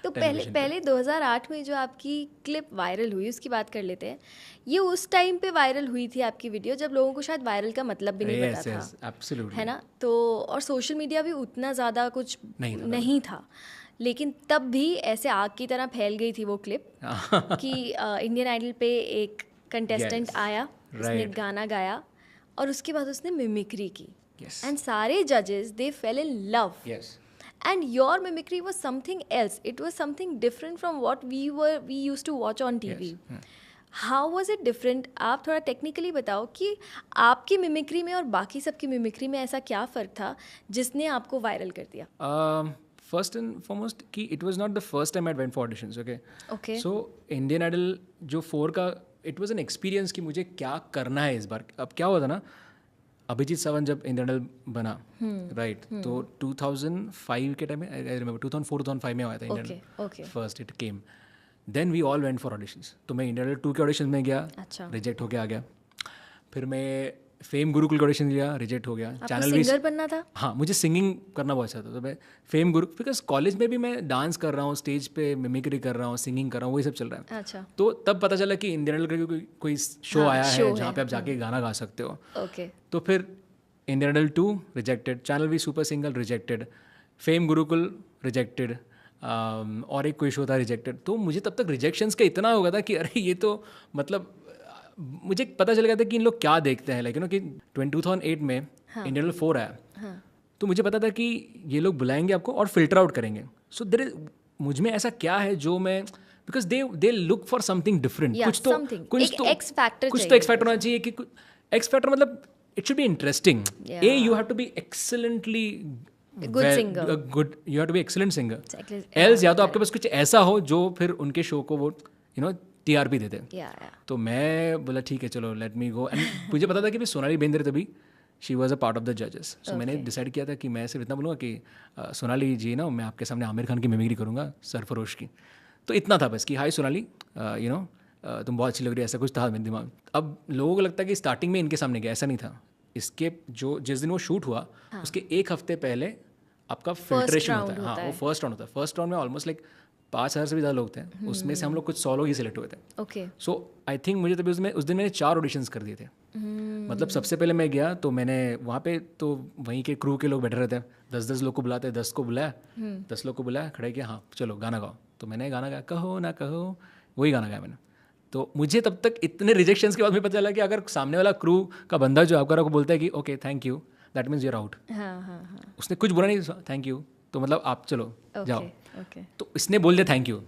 तो पहले 2008 में जो आपकी क्लिप वायरल हुई उसकी बात कर लेते हैं। ये उस टाइम पे वायरल हुई थी आपकी वीडियो जब लोगों को शायद वायरल का मतलब भी नहीं पता था, एब्सोल्युटली, है ना? तो और सोशल मीडिया भी उतना ज़्यादा कुछ नहीं था, लेकिन तब भी ऐसे आग की तरह फैल गई थी वो क्लिप कि इंडियन आइडल पे एक कंटेस्टेंट आया, उसने गाना गाया और उसके बाद उसने मिमिक्री की, एंड सारे जजेस they fell in love, and your mimicry was something else. It was something different from what we used to watch on TV. How was it different? आप थोड़ा टेक्निकली बताओ कि आपकी मिमिक्री में और बाकी सबकी मिमिक्री में ऐसा क्या फ़र्क था जिसने आपको वायरल कर दिया? फर्स्ट एंड फॉरमोस्ट कि it was not the first time I went for auditions, okay. So Indian Idol जो 4 का इट वाज एन एक्सपीरियंस कि मुझे क्या करना है इस बार। अब क्या हुआ था ना, अभिजीत सावंत जब इंडियन आइडल बना, राइट, तो 2005 के टाइम में, आई रिमेंबर 2004-2005 में आया था Indian Idol first, it came, then we all went for auditions. तो मैं इंडियन आइडल 2 के ऑडिशन में गया, रिजेक्ट होके आ गया। फिर मैं फेम गुरुकुल का ऑडिशन दिया, रिजेक्ट हो गया। चैनल भी सिंगर बनना था? हाँ, मुझे सिंगिंग करना बहुत अच्छा था, तो मैं फेम गुरु, बिकॉज कॉलेज में भी मैं डांस कर रहा हूँ, स्टेज पे मिमिक्री कर रहा हूँ, सिंगिंग कर रहा हूँ, वही सब चल रहा है। अच्छा। तो तब पता चला कि इंडियन आइडल का कोई शो आया है जहाँ पे आप जाके गाना गा सकते हो। तो फिर इंडियन आइडल 2 रिजेक्टेड, चैनल भी super single rejected, fame Gurukul rejected, और एक कोई शो था रिजेक्टेड। तो मुझे तब तक रिजेक्शंस का इतना हो गया था कि अरे ये तो मतलब मुझे पता चल गया था कि इन लोग क्या देखते हैं, लेकिन कि 2008 में इंडियन आइडल 4 आया, तो मुझे पता था कि ये लोग बुलाएंगे आपको और फिल्टर आउट करेंगे। सो देयर इज, मुझ में ऐसा क्या है जो मैं, because they look for something different, कुछ तो एक्स फैक्टर होना चाहिए कि एक्स फैक्टर मतलब it should be interesting. You have to be excellently good singer. You have to be excellent singer. Else या तो आपके पास कुछ ऐसा हो जो फिर उनके शो को वो TRP देते हैं। तो मैं बोला ठीक है चलो लेट मी गो, एंड मुझे पता था कि सोनाली बेंद्रे तभी she was a part of the जजेस। सो मैंने डिसाइड किया था कि मैं सिर्फ इतना बोलूँगा कि सोनाली जी ना, मैं आपके सामने आमिर खान की मिमिक्री करूँगा, सरफरोश की। तो इतना था बस कि हाय सोनाली, तुम बहुत अच्छी लग रही है, ऐसा कुछ था मेरे दिमाग। अब लोगों को लगता है कि स्टार्टिंग में इनके सामने गया, ऐसा नहीं था। इसके जिस दिन वो शूट हुआ उसके एक हफ्ते पहले आपका फिल्ट्रेशन होता है। हाँ, वो फर्स्ट राउंड होता है। फर्स्ट राउंड में ऑलमोस्ट लाइक 5,000 से भी ज़्यादा लोग थे, उसमें से हम लोग कुछ 100 लोग ही सिलेक्ट हुए थे। सो आई थिंक मुझे तभी उस दिन मैंने 4 ऑडिशंस कर दिए थे। मतलब सबसे पहले मैं गया तो मैंने वहाँ पे तो वहीं के क्रू के लोग बैठे रहते हैं, 10-10 लोग को बुलाते हैं, 10 को बुलाया, 10 लोग को बुलाया, खड़े किया, हाँ चलो गाना गाओ। तो मैंने गाना गाया, कहो ना कहो, वही गाना गाया मैंने। तो मुझे तब तक इतने रिजेक्शंस के बाद मुझे पता चला कि अगर सामने वाला क्रू का बंदा जो आपको बोलता है कि okay thank you, that means you're out. उसने कुछ बुरा नहीं, थैंक यू, तो मतलब आप चलो जाओ। तो इसने बोल दिया थैंक यू,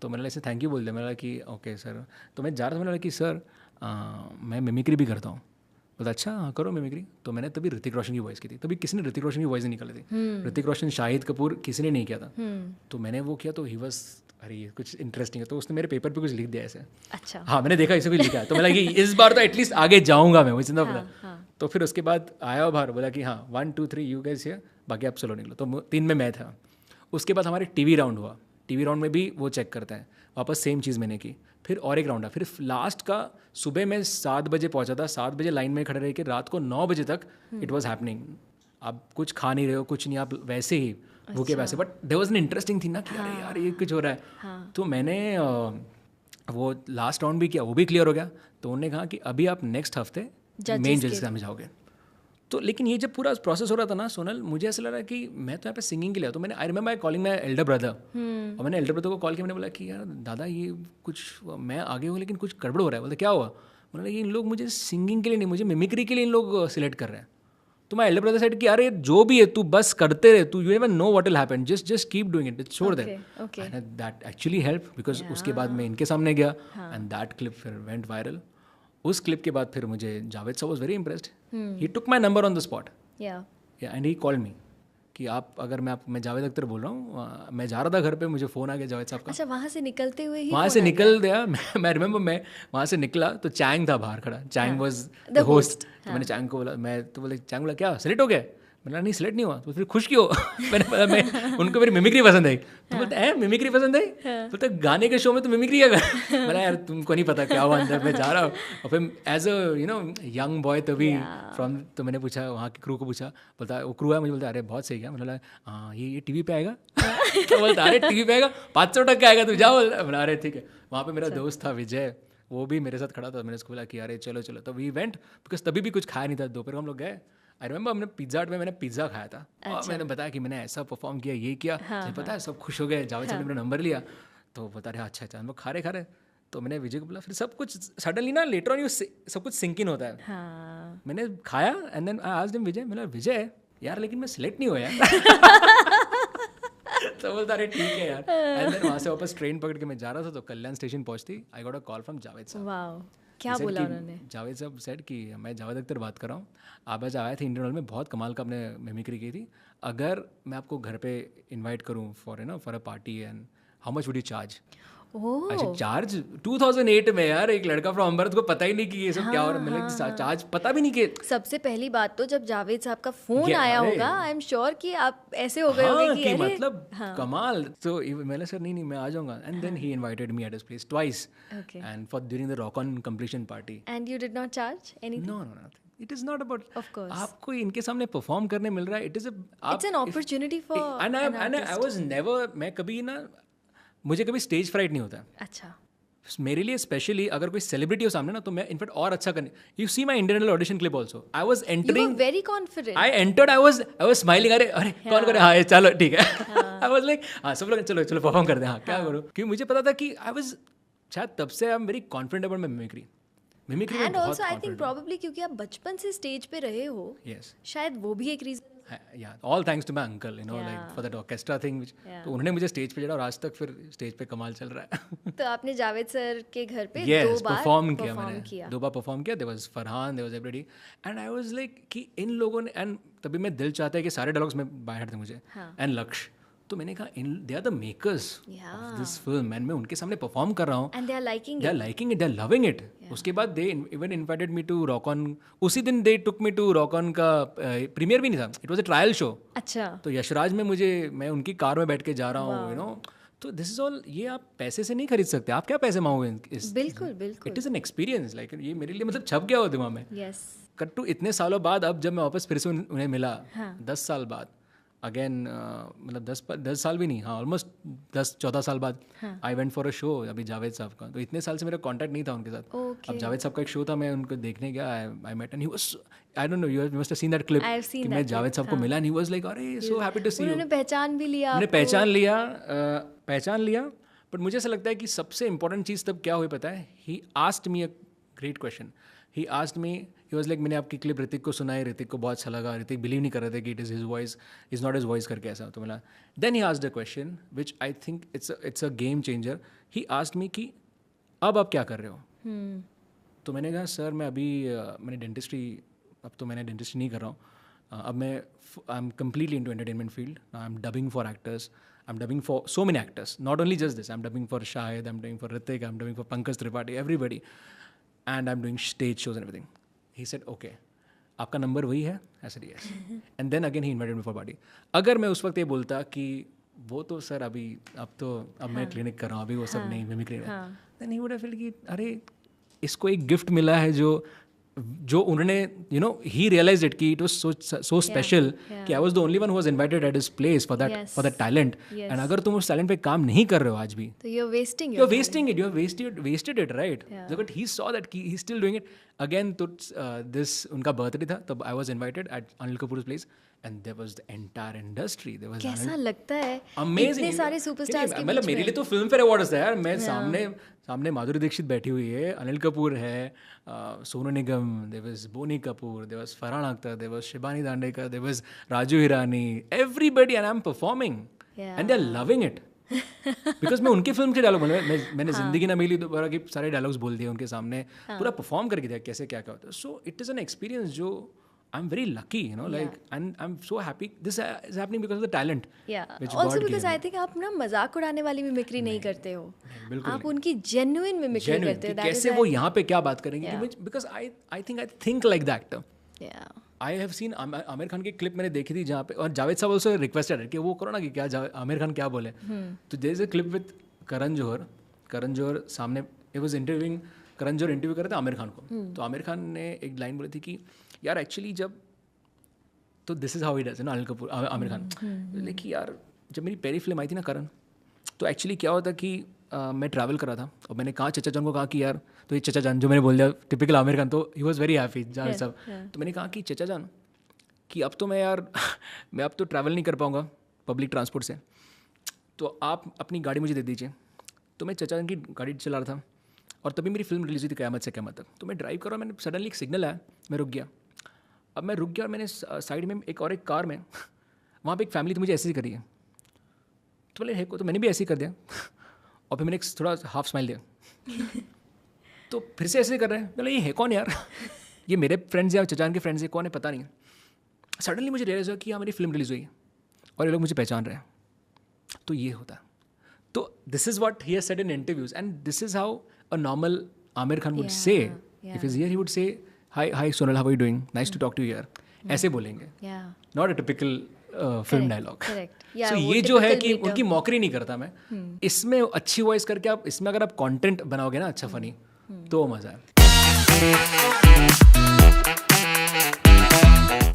तो मैंने ऐसे थैंक यू बोल दिया। मैंने कि ओके सर। तो मैं जा रहा था, मैंने कि सर मैं मिमिक्री भी करता हूँ। बोला अच्छा हाँ करो मिमिक्री। तो मैंने तभी ऋतिक रोशन की वॉइस की थी, तभी किसी ने ऋतिक रोशन की वॉइस नहीं निकाली थी। ऋतिक रोशन, शाहिद कपूर, किसी ने नहीं किया था। तो मैंने वो किया, तो ही वॉज अरे ये कुछ इंटरेस्टिंग है, तो उसने मेरे पेपर पे कुछ लिख दिया ऐसे। अच्छा। हाँ, मैंने देखा इसे कुछ लिखा है, तो मैं लगा कि इस बार तो एटलीस्ट आगे जाऊँगा मैं, मुझे पता। तो फिर उसके बाद आया बाहर, बोला कि हाँ 1 2 3 यू गाइस हियर, बाकी आप चलो निकलो। तो 3 में मैं था। उसके बाद हमारे टीवी राउंड हुआ, टीवी राउंड में भी वो चेक करते हैं, वापस सेम चीज़ मैंने की। फिर और एक राउंड है, फिर लास्ट का सुबह मैं 7 बजे पहुंचा था, 7 बजे लाइन में खड़े रह के रात को 9 बजे तक इट वाज हैपनिंग। आप कुछ खा नहीं रहे हो, कुछ नहीं, आप वैसे ही भूखे वैसे, but there was an interesting thing ना कि अरे यार ये कुछ हो रहा है। तो मैंने वो लास्ट राउंड भी किया, वो भी क्लियर हो गया। तो उन्होंने कहा कि अभी आप नेक्स्ट हफ्ते मेन जज के सामने जाओगे। तो लेकिन ये जब पूरा प्रोसेस हो रहा था ना सोनल, मुझे ऐसा लग रहा है कि मैं तो यहाँ पे सिंगिंग के लिए, तो मैंने I remember calling my elder brother, और मैंने एल्डर ब्रदर को कॉल किया। मैंने बोला कि यार दादा ये कुछ, मैं आगे हूँ लेकिन कुछ गड़बड़ हो रहा है। बोलते क्या हुआ? बोला कि इन लोग मुझे सिंगिंग के लिए नहीं, मुझे मिमिक्री के लिए इन लोग सिलेक्ट कर रहे हैं। तो मैं एल्डर ब्रदर सेड कि अरे जो भी है तू बस करते रहे, तू you never know what will happen, just keep doing it, छोड़ दे। And that actually help, because उसके बाद मैं इनके सामने गया एंड दैट क्लिप फिर वेंट वायरल। उस क्लिप के बाद फिर मुझे जावेद साहब was very impressed, he took my number on the spot and he called me कि आप अगर मैं जावेद अख्तर बोल रहा हूँ, मैं जा रहा था घर पे, मुझे फ़ोन आ गया जावेद साहब का। अच्छा, वहाँ से निकलते हुए ही वहाँ से निकल गया मैं रिमेंबर, मैं वहाँ से निकला तो चैंग था बाहर खड़ा, चैंग वॉज द होस्ट। तो मैंने चैंग को बोला, मैं तो बोले चैंग बोला क्या सिलेक्ट हो गया? मैंने नहीं सिलेक्ट नहीं हुआ। तो फिर खुश क्यों? मैंने बोला मैं उनको मेरी मिमिक्री पसंद आई। तो बोलते हैं मिमिक्री पसंद आई? बोलते गाने के शो में तो मिमिक्री है। बोला यार तुमको नहीं पता क्या हुआ अंदर, मैं जा रहा हूँ। और फिर एज अ यंग बॉय तभी फ्रॉम, तो मैंने पूछा वहाँ के क्रू को, पूछा, बोलता वो क्रू है, मुझे बोलता अरे बहुत सही है। मैंने बोला हाँ ये टीवी पे आएगा। तो बोलता अरे टीवी पे आएगा 500 टक्का आएगा तू जाओ, अरे ठीक है। वहाँ पे मेरा दोस्त था विजय, वो भी मेरे साथ खड़ा था। मैंने उसको बोला कि अरे चलो चलो, तो वी वेंट, बिकॉज तभी भी कुछ खाया नहीं था। दोपहर को हम लोग गए। आई रिमेंबर हमने पिज्जा हट में मैंने पिज्ज़ा खाया था। और मैंने बताया कि मैंने ऐसा परफॉर्म किया, ये किया, मुझे पता है, सब खुश हो गए। जावेद साहब ने मेरा नंबर लिया, तो बता रहे अच्छा अच्छा, हम लोग खा रहे। तो मैंने विजय को बोला, फिर सब कुछ सडनली ना लेटर ऑन यू सब कुछ सिंक इन होता है। हाँ. मैंने खाया and then I asked him Vijay, मैंने विजय यार लेकिन मैं सिलेक्ट नहीं हुआ यार। तो बोलता अरे ठीक है यार। एंड देन वहाँ से वापस ट्रेन पकड़ के मैं जा रहा था, तो कल्याण स्टेशन पहुँचती I got a call from Javed साहब। वाओ, क्या बोला उन्होंने? जावेद साहब सेड कि मैं जावेद अख्तर बात कर रहा हूँ, आप आज आए थे इंडियन हॉल में, बहुत कमाल का आपने मिमिक्री की थी, अगर मैं आपको घर पे इनवाइट करूँ for for a party and how much would you charge? अच्छा चार्ज 2008 में यार, एक लड़का फ्रॉम अम्बरत को पता ही नहीं कि ये सब क्या हो रहा है, चार्ज पता भी नहीं कि। सबसे पहली बात तो जब जावेद साहब का फोन आया होगा, आई एम श्योर कि आप ऐसे हो गए होगे कि अरे मतलब कमाल। तो मैंने सर नहीं मैं आ जाऊंगा। And then he invited me at his place twice and for during the Rock On completion party. And you did not charge anything? No no nothing. It is not about, of course आपको इनके सामने perform करने मिल रहा है, it is it's an opportunity for and I was never, मैं कभी ना, मुझे कभी स्टेज फ्राइट नहीं होता। अच्छा, मेरे लिए स्पेशली अगर कोई सेलिब्रिटी हो सामने ना, तो मैं इनफैक्ट और अच्छा करने, you see my Indian audition clip also, I was entering very confident, I entered, I was smiling, अरे कौन करे, हाँ चलो ठीक है। आई वाज लाइक हाँ सब लोग चलो चलो परफॉर्म करते हैं, हाँ क्या करूँ, क्योंकि मुझे पता था कि आई वाज, शायद तब से I am very confident about my mimicry and also I think probably क्योंकि आप बचपन से स्टेज पे रहे हो, यस शायद वो भी एक reason. yeah, all thanks to my uncle, you know, like for that orchestra thing which, तो उन्होंने मुझे स्टेज पे चढ़ा और आज तक फिर स्टेज पे कमाल चल रहा है। तो आपने जावेद सर के घर पे yes, 2 बार परफॉर्म किया मैंने, 2 बार परफॉर्म किया। there was Farhan, there was everybody and I was like कि इन लोगों ने, एंड तभी मैं दिल चाहता है कि सारे डायलॉग्स में बाहर थे मुझे, एंड लक्ष्य, तो मैंने कहा they are the makers of this film and मैं उनके सामने परफॉर्म कर रहा हूँ and they are liking it, they are loving it. उसके बाद they even invited me to Rock On, उसी दिन they took me to Rock On का प्रीमियर भी नहीं था, it was a trial show. अच्छा, तो यशराज में मैं उनकी कार में बैठ के जा रहा हूँ, यू नो, तो दिस इज ऑल, ये आप पैसे से नहीं खरीद सकते, आप क्या पैसे मांगोगे इस, बिल्कुल बिल्कुल, it is an experience, like ये मेरे लिए मतलब छप गया हो दिमाग में। यस, कट्टू इतने सालों बाद अब जब मैं वापस फिर से उन्हें मिला, 10 साल बाद अगेन, मतलब 10 साल भी नहीं, हाँ ऑलमोस्ट 10-14 साल बाद आई वेंट फॉर अ शो अभी जावेद साहब का। तो इतने साल से मेरा कांटेक्ट नहीं था उनके साथ। अब जावेद साहब का एक शो था, मैं उनको देखने गया, I met and he was, I don't know, you must have seen that clip कि मैं जावेद साहब को मिला एंड ही वाज लाइक अरे so happy to see you. उन्होंने पहचान भी लिया, उन्होंने पहचान लिया। बट मुझे ऐसा लगता है कि सबसे इंपॉर्टेंट चीज़ तब क्या हुई पता है, ही asked me a great question, he asked me, he was like मैंने आपकी क्लिप ऋतिक को सुनाई, ऋतिक को बहुत अच्छा लगा, ऋतिक बिलीव नहीं कर रहे थे कि it is his voice, is not his voice करके ऐसा। तो मिला, then he asked a question which I think it's a game changer. He asked me कि अब आप क्या कर रहे हो? तो मैंने कहा सर मैं अभी मैंने डेंटिस्ट्री, अब तो मैंने डेंटिस्ट्री नहीं कर रहा हूँ, अब मैं I am completely into entertainment field, I am dubbing for actors, I am dubbing for so many actors, not only just this, I am dubbing for Shahid, I am dubbing for Hrithik, I am dubbing for Pankaj Tripathi, everybody, and I am doing stage shows and everything. He said okay, आपका number वही है? ऐसे yes. And then again he invited me for party. अगर मैं उस वक्त ये बोलता कि वो तो सर अभी अब मैं क्लिनिक कर रहा हूँ, अभी वो सब नहीं, मिमिक्री में, then he would have feel कि अरे इसको एक गिफ्ट मिला है जो उन्होंने, you know, he realised it कि इट वाज सो स्पेशल कि I was the only one who was invited at his place for that talent. And अगर तुम उस टैलेंट पे काम नहीं कर रहे हो आज भी, तो you are wasting it, you are wasted it, right? But he saw that he is still doing it again. तो दिस उनका बर्थडे था, तब I was invited at Anil Kapoor's place and there was the entire industry, there was कैसा लगता है amazing, इतने सारे superstars के मतलब मेरे लिए तो फिल्म फेयर अवार्ड्स था यार। मैं सामने माधुरी दीक्षित बैठी हुई है, अनिल कपूर है, Sonu Nigam, there was Boney Kapoor, there was Farhan Akhtar, there was Shibani Dandekar, there was Raju Hirani, everybody, and I am performing and they are loving it because मैं उनकी फिल्म के डायलॉग मैंने जिंदगी ना मिली दोबारा के सारे डायलॉग्स बोल दिए उनके सामने, पूरा परफॉर्म करके दिया कैसे क्या होता है। So it is an experience जो I'm very lucky, you know, like, and I'm so happy this is happening because of the talent. Yeah. Also because I think आप ना मजाक उड़ाने वाली मिमिक्री नहीं करते हो, आप उनकी genuine मिमिक्री करते हो। कैसे वो यहाँ पे क्या बात करेंगे? Because I think like the actor. Yeah. I have seen Aamir Khan की क्लिप मैंने देखी थी जहाँ पे, और जावेद साहब also requested कि वो करो ना कि क्या आमिर खान क्या बोले। तो there is a clip with Karan Johar सामने, it was interviewing, Karan Johar interview कर रहे थे आमिर खान को। तो आमिर खान ने एक लाइन बोली थी कि यार एक्चुअली जब, तो this is how he does ना, अनिल कपूर आमिर खान, लाइक यार जब मेरी पहली फिल्म आई थी ना करण, तो एक्चुअली क्या होता कि मैं ट्रैवल कर रहा था और मैंने कहा चचा जान को कहा कि यार, तो ये चचा जान जो मैंने बोल दिया टिपिकल आमिर खान, तो ही वॉज वेरी हैप्पी जान साहब। तो मैंने कहा कि चचा जान कि अब तो मैं यार मैं अब तो ट्रैवल नहीं कर पाऊँगा पब्लिक ट्रांसपोर्ट से, तो आप अपनी गाड़ी मुझे दे दीजिए। तो मैं चचा जान की गाड़ी चला रहा था और तभी मेरी फिल्म रिलीज हुई थी क़यामत से क़यामत तक। तो मैं ड्राइव कर रहा हूँ, मैंने सडनली एक सिग्नल आया, मैं रुक गया। अब मैं रुक गया और मैंने साइड में एक कार में वहाँ पे एक फैमिली थी, मुझे ऐसे ही करी है। तो बोले है को, तो मैंने भी ऐसे ही कर दिया और फिर मैंने एक थोड़ा हाफ स्माइल दिया। तो फिर से ऐसे ही कर रहे हैं, बोले ये है कौन यार, ये मेरे फ्रेंड्स या चचान के फ्रेंड्स है, कौन है पता नहीं। सडनली मुझे रियलाइज हुआ कि हाँ मेरी फिल्म रिलीज हुई है और ये लोग मुझे पहचान रहे हैं। तो ये होता है। तो this is what he has said in interviews and this is how a normal Aamir Khan would say, if is here he would say hi Sonal, how are you doing, nice to talk to you यार, ऐसे बोलेंगे, not a typical film dialogue. So ये जो है कि उनकी mockery नहीं करता मैं। इसमें अच्छी वॉइस करके आप इसमें अगर आप कंटेंट बनाओगे ना अच्छा फनी, तो मज़ा है।